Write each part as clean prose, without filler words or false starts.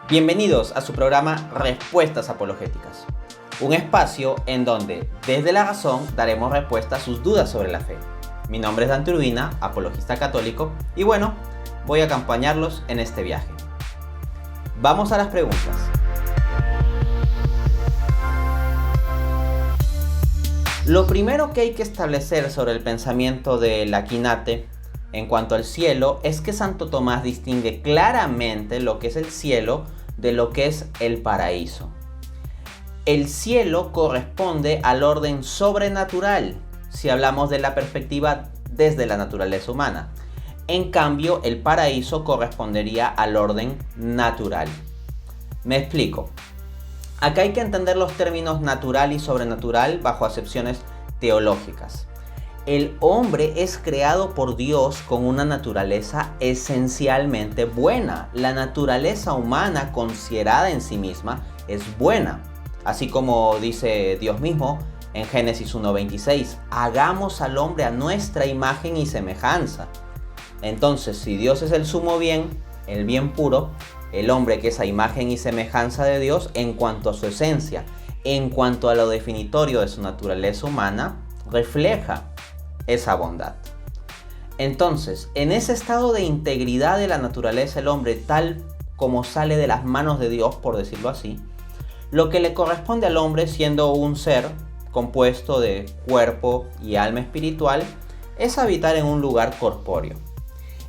Bienvenidos a su programa Respuestas Apologéticas, un espacio en donde desde la razón daremos respuesta a sus dudas sobre la fe. Mi nombre es Dante Urbina, apologista católico, y bueno, voy a acompañarlos en este viaje. Vamos a las preguntas. Lo primero que hay que establecer sobre el pensamiento de Laquinate en cuanto al cielo es que Santo Tomás distingue claramente lo que es el cielo de lo que es el paraíso. El cielo corresponde al orden sobrenatural, si hablamos de la perspectiva desde la naturaleza humana. En cambio, el paraíso correspondería al orden natural. Me explico. Acá hay que entender los términos natural y sobrenatural bajo acepciones teológicas. El hombre es creado por Dios con una naturaleza esencialmente buena. La naturaleza humana considerada en sí misma es buena. Así como dice Dios mismo en Génesis 1:26, hagamos al hombre a nuestra imagen y semejanza. Entonces, si Dios es el sumo bien, el bien puro, el hombre que es a imagen y semejanza de Dios en cuanto a su esencia, en cuanto a lo definitorio de su naturaleza humana, refleja esa bondad. Entonces, en ese estado de integridad de la naturaleza del hombre, tal como sale de las manos de Dios, por decirlo así, lo que le corresponde al hombre, siendo un ser compuesto de cuerpo y alma espiritual, es habitar en un lugar corpóreo.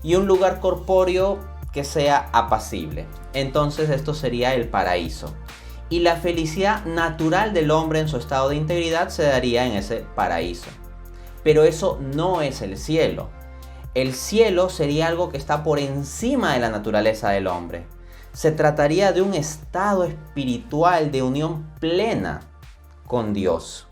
Y un lugar corpóreo que sea apacible. Entonces esto sería el paraíso. Y la felicidad natural del hombre en su estado de integridad se daría en ese paraíso. Pero eso no es el cielo. El cielo sería algo que está por encima de la naturaleza del hombre. Se trataría de un estado espiritual de unión plena con Dios.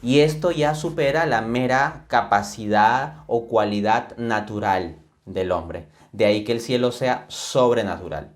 Y esto ya supera la mera capacidad o cualidad natural del hombre. De ahí que el cielo sea sobrenatural.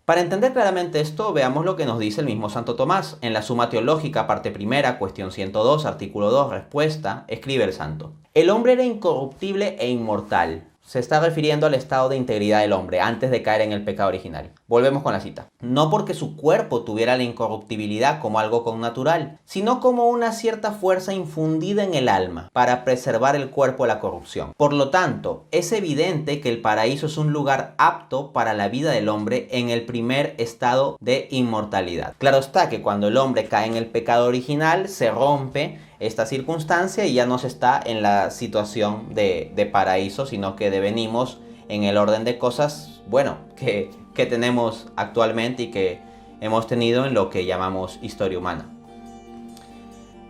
Para entender claramente esto, veamos lo que nos dice el mismo Santo Tomás. En la Suma Teológica, parte primera, cuestión 102, artículo 2, respuesta, escribe el santo. El hombre era incorruptible e inmortal. Se está refiriendo al estado de integridad del hombre antes de caer en el pecado original. Volvemos con la cita. No porque su cuerpo tuviera la incorruptibilidad como algo connatural, sino como una cierta fuerza infundida en el alma para preservar el cuerpo de la corrupción. Por lo tanto, es evidente que el paraíso es un lugar apto para la vida del hombre en el primer estado de inmortalidad. Claro está que cuando el hombre cae en el pecado original, se rompe esta circunstancia y ya no se está en la situación de paraíso, sino que devenimos en el orden de cosas, bueno, que tenemos actualmente y que hemos tenido en lo que llamamos historia humana.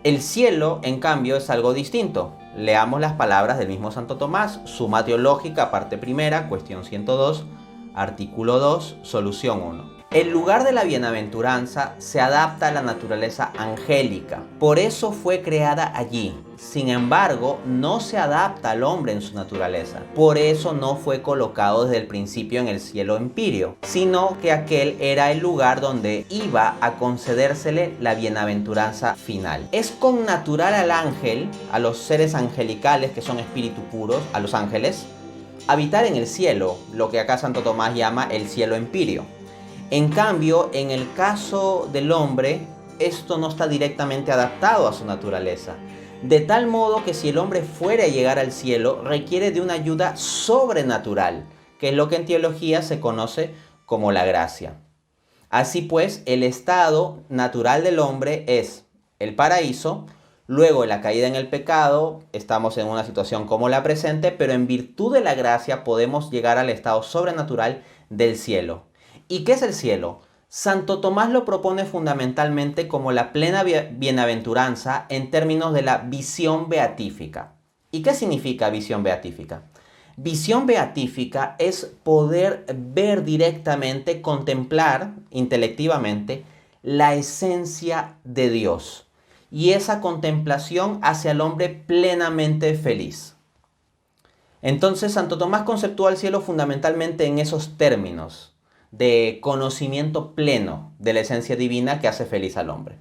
El cielo, en cambio, es algo distinto. Leamos las palabras del mismo Santo Tomás, Suma Teológica, parte primera, cuestión 102, artículo 2, solución 1. El lugar de la bienaventuranza se adapta a la naturaleza angélica, por eso fue creada allí. Sin embargo, no se adapta al hombre en su naturaleza, por eso no fue colocado desde el principio en el cielo empíreo, sino que aquel era el lugar donde iba a concedérsele la bienaventuranza final. Es connatural al ángel, a los seres angelicales que son espíritu puros, a los ángeles, habitar en el cielo, lo que acá Santo Tomás llama el cielo empíreo. En cambio, en el caso del hombre, esto no está directamente adaptado a su naturaleza. De tal modo que si el hombre fuera a llegar al cielo, requiere de una ayuda sobrenatural, que es lo que en teología se conoce como la gracia. Así pues, el estado natural del hombre es el paraíso. Luego, en la caída en el pecado, estamos en una situación como la presente, pero en virtud de la gracia podemos llegar al estado sobrenatural del cielo. ¿Y qué es el cielo? Santo Tomás lo propone fundamentalmente como la plena bienaventuranza en términos de la visión beatífica. ¿Y qué significa visión beatífica? Visión beatífica es poder ver directamente, contemplar intelectivamente la esencia de Dios. Y esa contemplación hace al hombre plenamente feliz. Entonces, Santo Tomás conceptúa el cielo fundamentalmente en esos términos de conocimiento pleno de la esencia divina que hace feliz al hombre.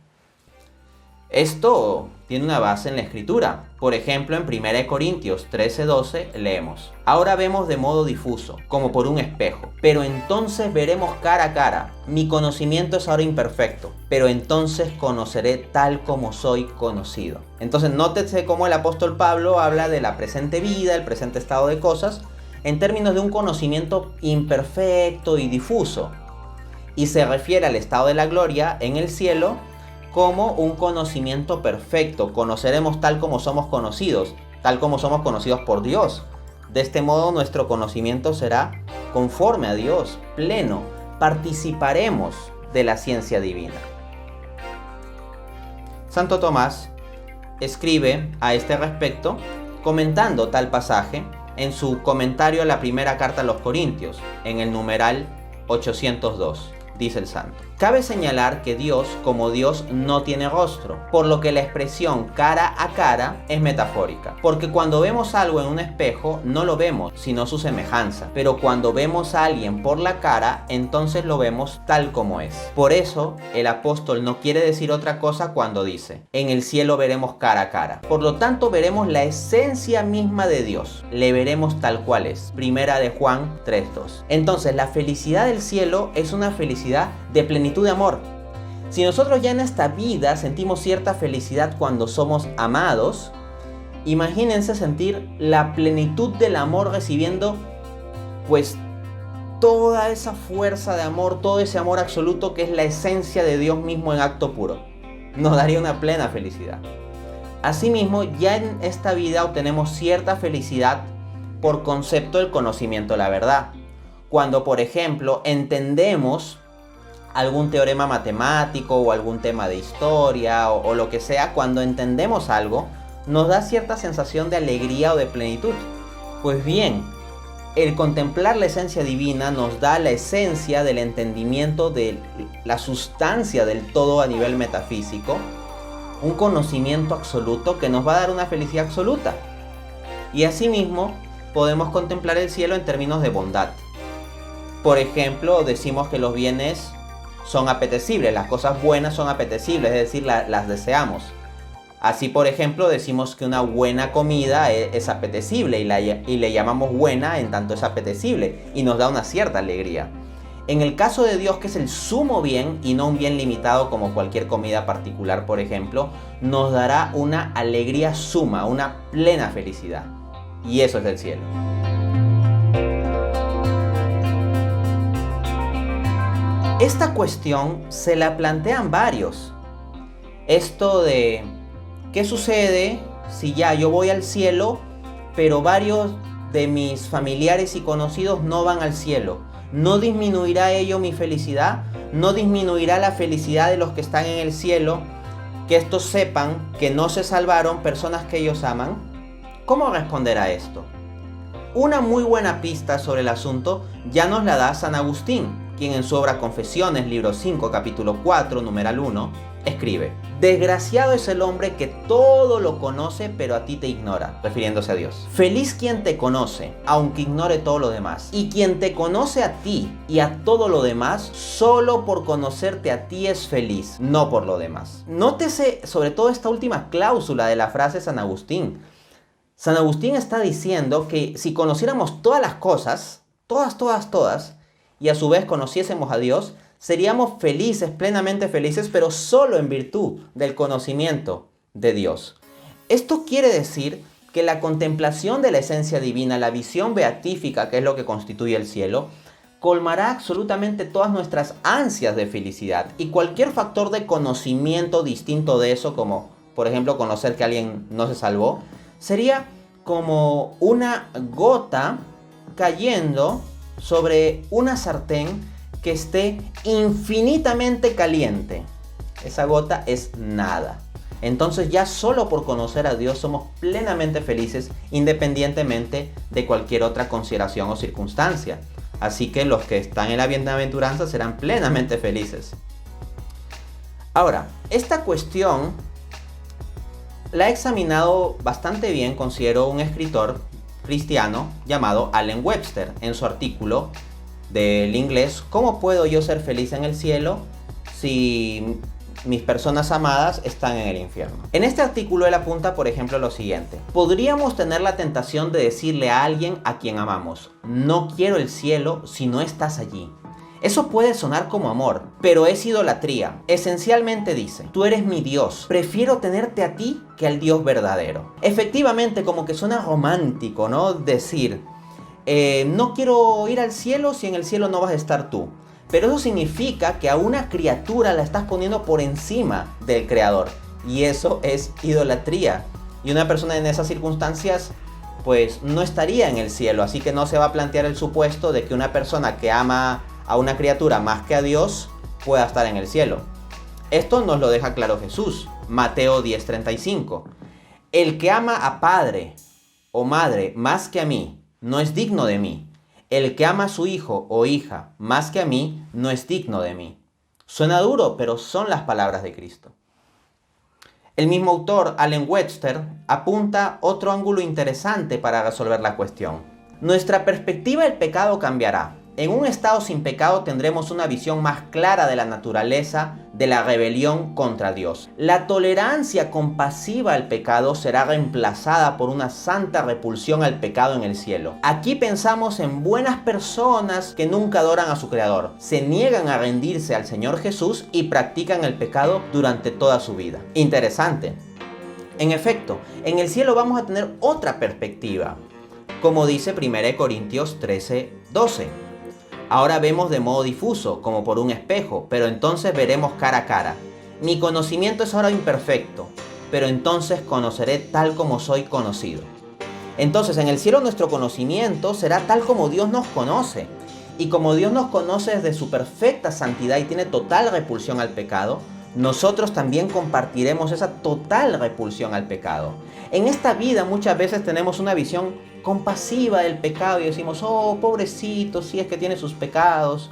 Esto tiene una base en la Escritura. Por ejemplo, en 1 Corintios 13:12 leemos: ahora vemos de modo difuso, como por un espejo, pero entonces veremos cara a cara. Mi conocimiento es ahora imperfecto, pero entonces conoceré tal como soy conocido. Entonces, nótese cómo el apóstol Pablo habla de la presente vida, el presente estado de cosas, en términos de un conocimiento imperfecto y difuso, y se refiere al estado de la gloria en el cielo como un conocimiento perfecto. Conoceremos tal como somos conocidos por Dios. De este modo nuestro conocimiento será conforme a Dios, pleno. Participaremos de la ciencia divina. Santo Tomás escribe a este respecto comentando tal pasaje en su comentario a la primera carta a los Corintios, en el numeral 802. Dice el santo: cabe señalar que Dios, como Dios, no tiene rostro, por lo que la expresión cara a cara es metafórica. Porque cuando vemos algo en un espejo, no lo vemos, sino su semejanza. Pero cuando vemos a alguien por la cara, entonces lo vemos tal como es. Por eso, el apóstol no quiere decir otra cosa cuando dice: en el cielo veremos cara a cara. Por lo tanto, veremos la esencia misma de Dios. Le veremos tal cual es. Primera de Juan 3:2. Entonces, la felicidad del cielo es una felicidad de plenitud de amor. Si nosotros ya en esta vida sentimos cierta felicidad cuando somos amados, imagínense sentir la plenitud del amor recibiendo pues toda esa fuerza de amor, todo ese amor absoluto que es la esencia de Dios mismo en acto puro. Nos daría una plena felicidad. Asimismo, ya en esta vida obtenemos cierta felicidad por concepto del conocimiento de la verdad. Cuando, por ejemplo, entendemos algún teorema matemático o algún tema de historia o lo que sea, cuando entendemos algo, nos da cierta sensación de alegría o de plenitud. Pues bien, el contemplar la esencia divina nos da la esencia del entendimiento de la sustancia del todo a nivel metafísico, un conocimiento absoluto que nos va a dar una felicidad absoluta. Y asimismo, podemos contemplar el cielo en términos de bondad. Por ejemplo, decimos que los bienes son apetecibles, las cosas buenas son apetecibles, es decir, las deseamos. Así, por ejemplo, decimos que una buena comida es apetecible y le llamamos buena en tanto es apetecible y nos da una cierta alegría. En el caso de Dios, que es el sumo bien y no un bien limitado como cualquier comida particular, por ejemplo, nos dará una alegría suma, una plena felicidad. Y eso es el cielo. Esta cuestión se la plantean varios. Esto de ¿qué sucede si ya yo voy al cielo, pero varios de mis familiares y conocidos no van al cielo? ¿No disminuirá ello mi felicidad? ¿No disminuirá la felicidad de los que están en el cielo? Que estos sepan que no se salvaron personas que ellos aman. ¿Cómo responder a esto? Una muy buena pista sobre el asunto ya nos la da San Agustín, quien en su obra Confesiones, libro 5, capítulo 4, numeral 1, escribe: desgraciado es el hombre que todo lo conoce, pero a ti te ignora, refiriéndose a Dios. Feliz quien te conoce, aunque ignore todo lo demás. Y quien te conoce a ti y a todo lo demás, solo por conocerte a ti es feliz, no por lo demás. Nótese sobre todo esta última cláusula de la frase de San Agustín. San Agustín está diciendo que si conociéramos todas las cosas, todas, y a su vez conociésemos a Dios, seríamos felices, plenamente felices, pero solo en virtud del conocimiento de Dios. Esto quiere decir que la contemplación de la esencia divina, la visión beatífica, que es lo que constituye el cielo, colmará absolutamente todas nuestras ansias de felicidad, y cualquier factor de conocimiento distinto de eso, como por ejemplo conocer que alguien no se salvó, sería como una gota cayendo sobre una sartén que esté infinitamente caliente. Esa gota es nada. Entonces ya solo por conocer a Dios somos plenamente felices, independientemente de cualquier otra consideración o circunstancia. Así que los que están en la bienaventuranza serán plenamente felices. Ahora, esta cuestión la ha examinado bastante bien, considero, un escritor cristiano llamado Allen Webster en su artículo del inglés ¿Cómo puedo yo ser feliz en el cielo si mis personas amadas están en el infierno. En este artículo él apunta, por ejemplo, lo siguiente. Podríamos tener la tentación de decirle a alguien a quien amamos: no quiero el cielo si no estás allí. Eso puede sonar como amor, pero es idolatría. Esencialmente dice: tú eres mi Dios, prefiero tenerte a ti que al Dios verdadero. Efectivamente, como que suena romántico, ¿no? Decir, no quiero ir al cielo si en el cielo no vas a estar tú. Pero eso significa que a una criatura la estás poniendo por encima del Creador. Y eso es idolatría. Y una persona en esas circunstancias, pues no estaría en el cielo. Así que no se va a plantear el supuesto de que una persona que ama a una criatura más que a Dios pueda estar en el cielo. Esto nos lo deja claro Jesús. Mateo 10:35. El que ama a padre o madre más que a mí, no es digno de mí. El que ama a su hijo o hija más que a mí, no es digno de mí. Suena duro, pero son las palabras de Cristo. El mismo autor, Allen Webster, apunta otro ángulo interesante para resolver la cuestión. Nuestra perspectiva del pecado cambiará. En un estado sin pecado tendremos una visión más clara de la naturaleza de la rebelión contra Dios. La tolerancia compasiva al pecado será reemplazada por una santa repulsión al pecado en el cielo. Aquí pensamos en buenas personas que nunca adoran a su Creador, se niegan a rendirse al Señor Jesús y practican el pecado durante toda su vida. Interesante. En efecto, en el cielo vamos a tener otra perspectiva, como dice 1 Corintios 13:12. Ahora vemos de modo difuso, como por un espejo, pero entonces veremos cara a cara. Mi conocimiento es ahora imperfecto, pero entonces conoceré tal como soy conocido. Entonces, en el cielo nuestro conocimiento será tal como Dios nos conoce. Y como Dios nos conoce desde su perfecta santidad y tiene total repulsión al pecado, nosotros también compartiremos esa total repulsión al pecado. En esta vida muchas veces tenemos una visión compasiva del pecado y decimos: oh, pobrecito, si es que tiene sus pecados.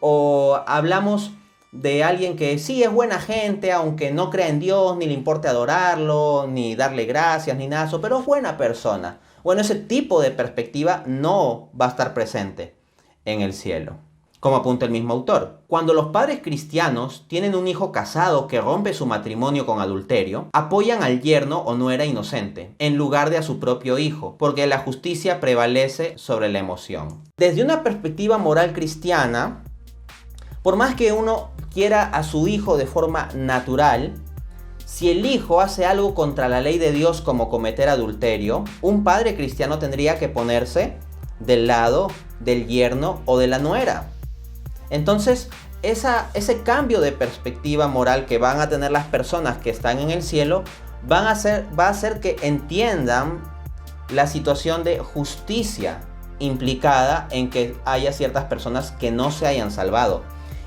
O hablamos de alguien que sí es buena gente, aunque no crea en Dios, ni le importe adorarlo, ni darle gracias, ni nada, pero es buena persona. Bueno, ese tipo de perspectiva no va a estar presente en el cielo. Como apunta el mismo autor, cuando los padres cristianos tienen un hijo casado que rompe su matrimonio con adulterio, apoyan al yerno o nuera inocente, en lugar de a su propio hijo, porque la justicia prevalece sobre la emoción. Desde una perspectiva moral cristiana, por más que uno quiera a su hijo de forma natural, si el hijo hace algo contra la ley de Dios como cometer adulterio, un padre cristiano tendría que ponerse del lado del yerno o de la nuera. Entonces, ese cambio de perspectiva moral que van a tener las personas que están en el cielo va a hacer que entiendan la situación de justicia implicada en que haya ciertas personas que no se hayan salvado.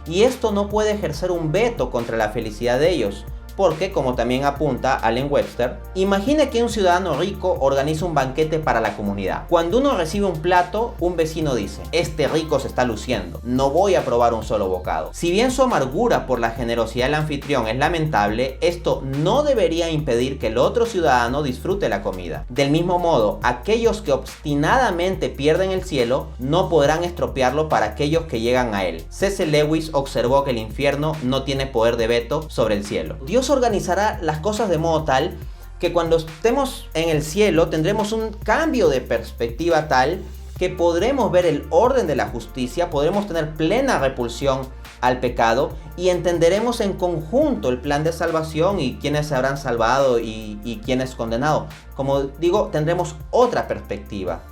Y esto no puede ejercer un veto contra la felicidad de ellos, porque, como también apunta Allen Webster, imagine que un ciudadano rico organiza un banquete para la comunidad. Cuando uno recibe un plato, un vecino dice: este rico se está luciendo, no voy a probar un solo bocado. Si bien su amargura por la generosidad del anfitrión es lamentable, esto no debería impedir que el otro ciudadano disfrute la comida. Del mismo modo, aquellos que obstinadamente pierden el cielo no podrán estropearlo para aquellos que llegan a él. C.S. Lewis observó que el infierno no tiene poder de veto sobre el cielo. Dios organizará las cosas de modo tal que cuando estemos en el cielo tendremos un cambio de perspectiva tal que podremos ver el orden de la justicia, podremos tener plena repulsión al pecado y entenderemos en conjunto el plan de salvación y quiénes se habrán salvado y quiénes condenados. Como digo, tendremos otra perspectiva.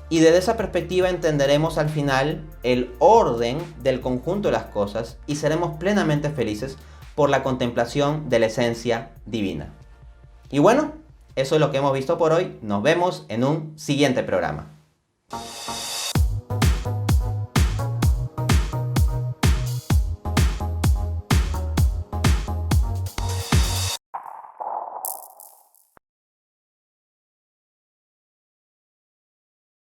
Y desde esa perspectiva entenderemos al final el orden del conjunto de las cosas y seremos plenamente felices por la contemplación de la esencia divina. Y bueno, eso es lo que hemos visto por hoy. Nos vemos en un siguiente programa.